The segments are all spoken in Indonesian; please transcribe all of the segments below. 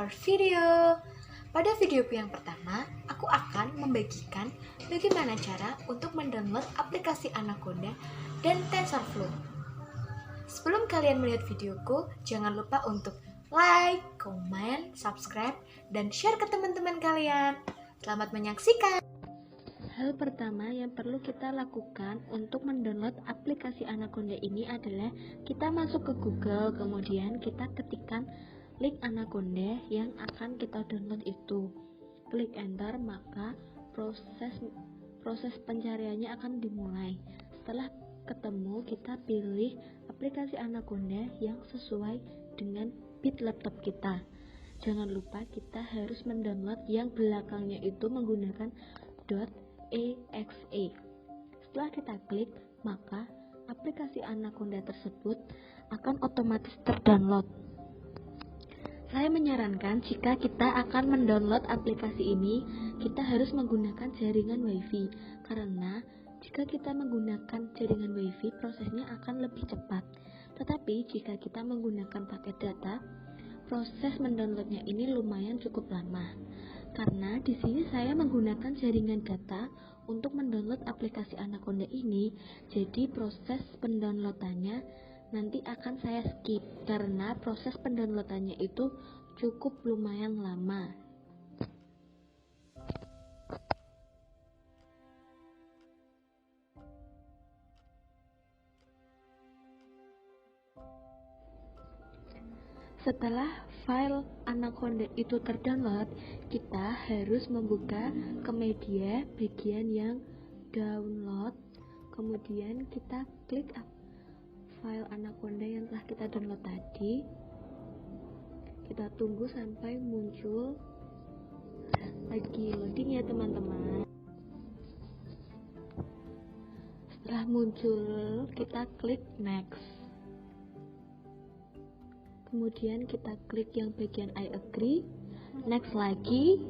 our video. Pada videoku yang pertama, aku akan membagikan bagaimana cara untuk mendownload aplikasi Anaconda dan TensorFlow. Sebelum kalian melihat videoku, jangan lupa untuk like, comment, subscribe, dan share ke teman-teman kalian. Selamat menyaksikan! Hal pertama yang perlu kita lakukan untuk mendownload aplikasi Anaconda ini adalah kita masuk ke Google, kemudian kita ketikkan link Anaconda yang akan kita download itu. Klik enter, maka proses pencariannya akan dimulai. Setelah ketemu, kita pilih aplikasi Anaconda yang sesuai dengan bit laptop kita. Jangan lupa kita harus mendownload yang belakangnya itu menggunakan .exe. Setelah kita klik, maka aplikasi Anaconda tersebut akan otomatis terdownload. Saya menyarankan jika kita akan mendownload aplikasi ini, kita harus menggunakan jaringan WiFi, karena jika kita menggunakan jaringan WiFi, prosesnya akan lebih cepat. Tetapi jika kita menggunakan paket data, proses mendownloadnya ini lumayan cukup lama. Karena di sini saya menggunakan jaringan data untuk mendownload aplikasi Anaconda ini, jadi proses pendownloadannya nanti akan saya skip karena proses pendownloadannya itu cukup lumayan lama. Setelah file Anaconda itu terdownload, kita harus membuka ke media bagian yang download, kemudian kita klik file Anaconda yang telah kita download tadi. Kita tunggu sampai muncul lagi loading ya teman-teman. Setelah muncul, kita klik next. Kemudian kita klik yang bagian I agree, next lagi.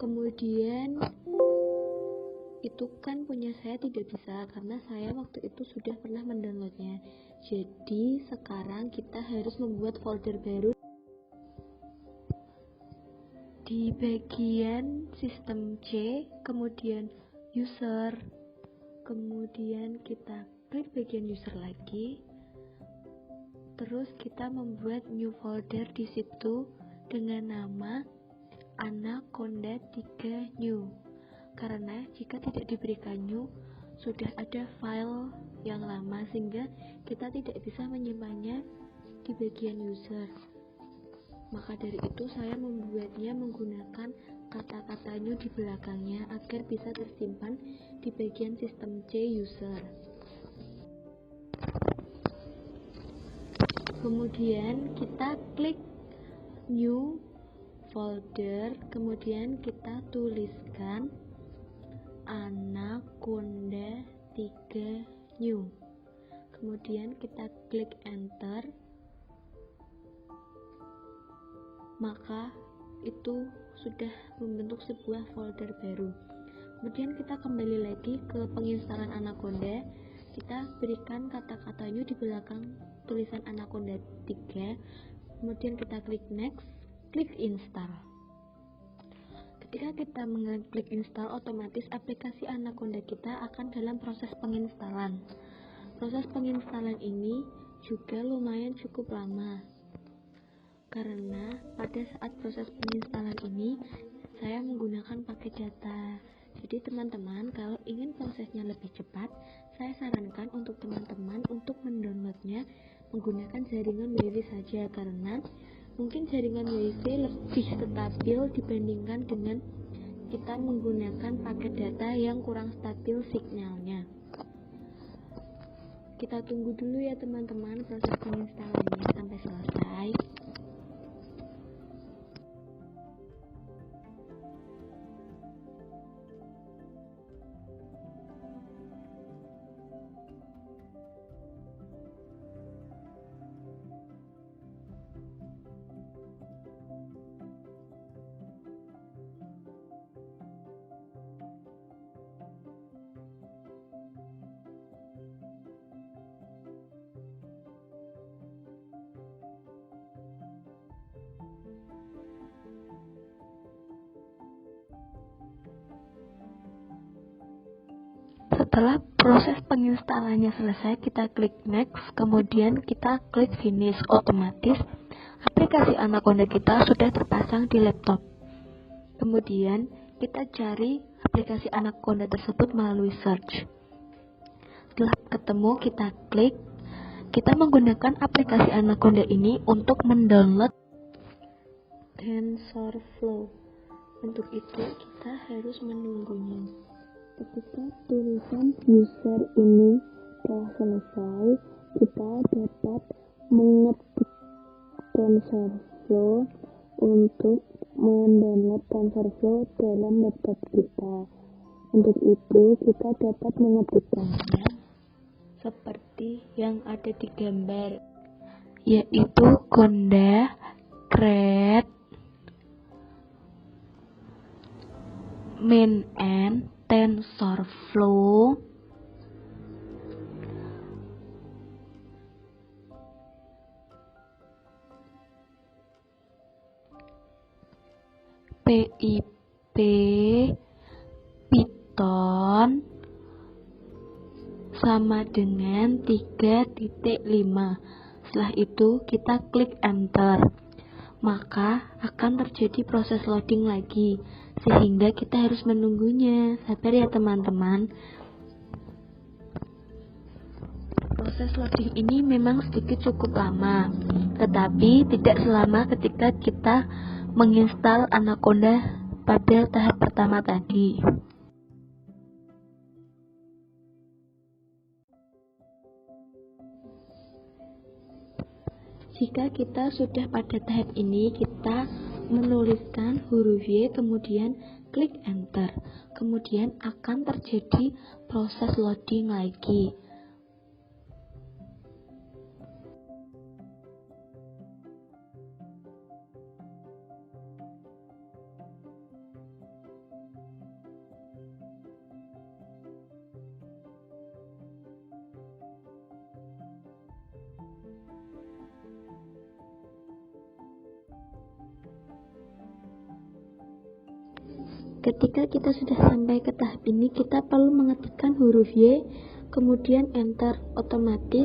Kemudian itu kan punya saya tidak bisa karena saya waktu itu sudah pernah mendownloadnya. Jadi sekarang kita harus membuat folder baru di bagian sistem C, kemudian user, kemudian kita klik bagian user lagi. Terus kita membuat new folder di situ dengan nama Anaconda 3 new. Karena jika tidak diberikan new, sudah ada file yang lama sehingga kita tidak bisa menyimpannya di bagian user. Maka dari itu saya membuatnya menggunakan kata-kata new di belakangnya agar bisa tersimpan di bagian sistem C user. Kemudian kita klik new folder, kemudian kita tuliskan Anaconda 3 new. Kemudian kita klik enter, maka itu sudah membentuk sebuah folder baru. Kemudian kita kembali lagi ke penginstalan Anaconda. Kita berikan kata-kata new di belakang tulisan Anaconda 3. Kemudian kita klik next, klik install. Ketika kita mengklik install, otomatis aplikasi Anaconda kita akan dalam proses penginstalan. Proses penginstalan ini juga lumayan cukup lama. Karena pada saat proses penginstalan ini saya menggunakan paket data. Jadi teman-teman, kalau ingin prosesnya lebih cepat, saya sarankan untuk teman-teman untuk mendownloadnya menggunakan jaringan WiFi saja, karena mungkin jaringan WiFi lebih stabil dibandingkan dengan kita menggunakan paket data yang kurang stabil sinyalnya. Kita tunggu dulu ya teman-teman proses penginstalannya sampai selesai. Setelah proses penginstalannya selesai, kita klik next, kemudian kita klik finish. Otomatis aplikasi Anaconda kita sudah terpasang di laptop. Kemudian kita cari aplikasi Anaconda tersebut melalui search. Setelah ketemu, kita klik. Kita menggunakan aplikasi Anaconda ini untuk mendownload TensorFlow. Untuk itu kita harus menunggunya. Ketika tulisan user ini telah selesai, kita dapat mengetik TensorFlow untuk mendownload TensorFlow dalam laptop kita. Untuk itu kita dapat mengetikkannya seperti yang ada di gambar, yaitu Conda create main and TensorFlow PIP Python sama dengan 3.5. Setelah itu kita klik enter, maka akan terjadi proses loading lagi, sehingga kita harus menunggunya. Sabar ya teman-teman. Proses loading ini memang sedikit cukup lama, tetapi tidak selama ketika kita menginstal Anaconda pada tahap pertama tadi. Jika kita sudah pada tahap ini, kita menuliskan huruf Y, kemudian klik enter. Kemudian akan terjadi proses loading lagi. Ketika kita sudah sampai ke tahap ini, kita perlu mengetikkan huruf Y, kemudian enter. Otomatis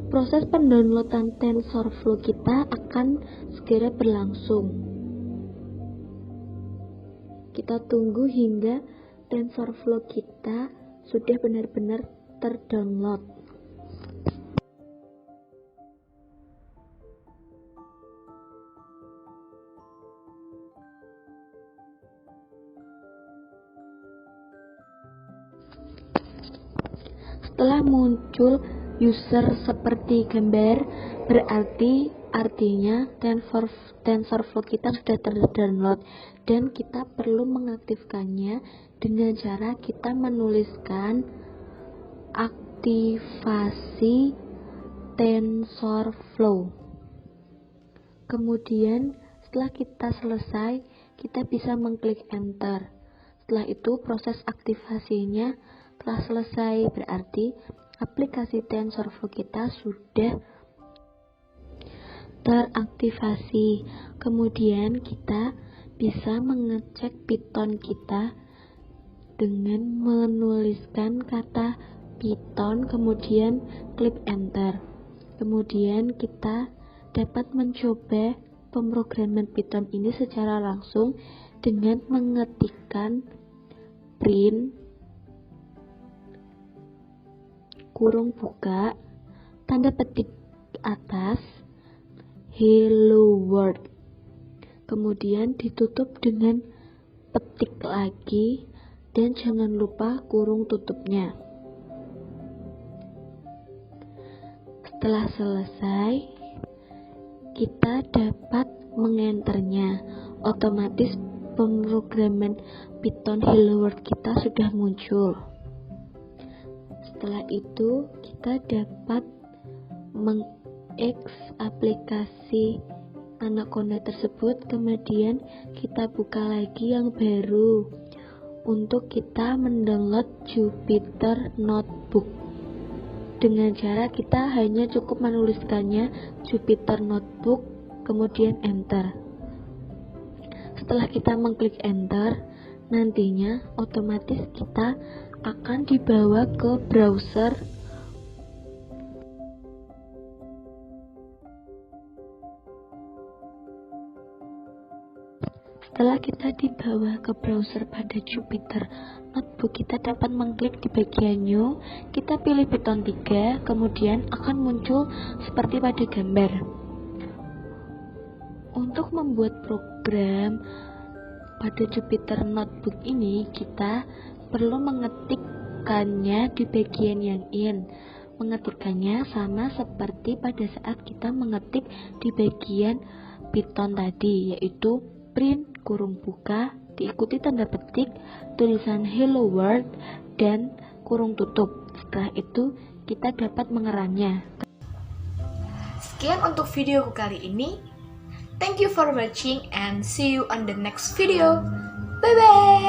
proses pendownloadan TensorFlow kita akan segera berlangsung. Kita tunggu hingga TensorFlow kita sudah benar-benar terdownload. Setelah muncul user seperti gambar, berarti artinya TensorFlow kita sudah terdownload, dan kita perlu mengaktifkannya dengan cara kita menuliskan aktivasi TensorFlow. Kemudian setelah kita selesai, kita bisa mengklik enter. Setelah itu proses aktivasinya telah selesai, berarti aplikasi TensorFlow kita sudah teraktivasi. Kemudian kita bisa mengecek Python kita dengan menuliskan kata Python, kemudian klik enter. Kemudian kita dapat mencoba pemrograman Python ini secara langsung dengan mengetikkan print kurung buka tanda petik atas hello world, kemudian ditutup dengan petik lagi dan jangan lupa kurung tutupnya. Setelah selesai, kita dapat mengenternya. Otomatis pemrograman Python hello world kita sudah muncul. Setelah itu kita dapat meng-X aplikasi Anaconda tersebut, kemudian kita buka lagi yang baru untuk kita mendownload Jupyter Notebook. Dengan cara kita hanya cukup menuliskannya Jupyter Notebook, kemudian enter. Setelah kita mengklik enter, nantinya otomatis kita akan dibawa ke browser. Setelah kita dibawa ke browser pada Jupyter Notebook, kita dapat mengklik di bagian New, kita pilih Python 3, kemudian akan muncul seperti pada gambar. Untuk membuat program pada Jupyter Notebook ini, kita perlu mengetikkannya di bagian yang in. Mengetikkannya sama seperti pada saat kita mengetik di bagian Python tadi, yaitu print kurung buka, diikuti tanda petik, tulisan hello world, dan kurung tutup. Setelah itu kita dapat mengerannya. Sekian untuk videoku kali ini. Thank you for watching and see you on the next video. Bye bye.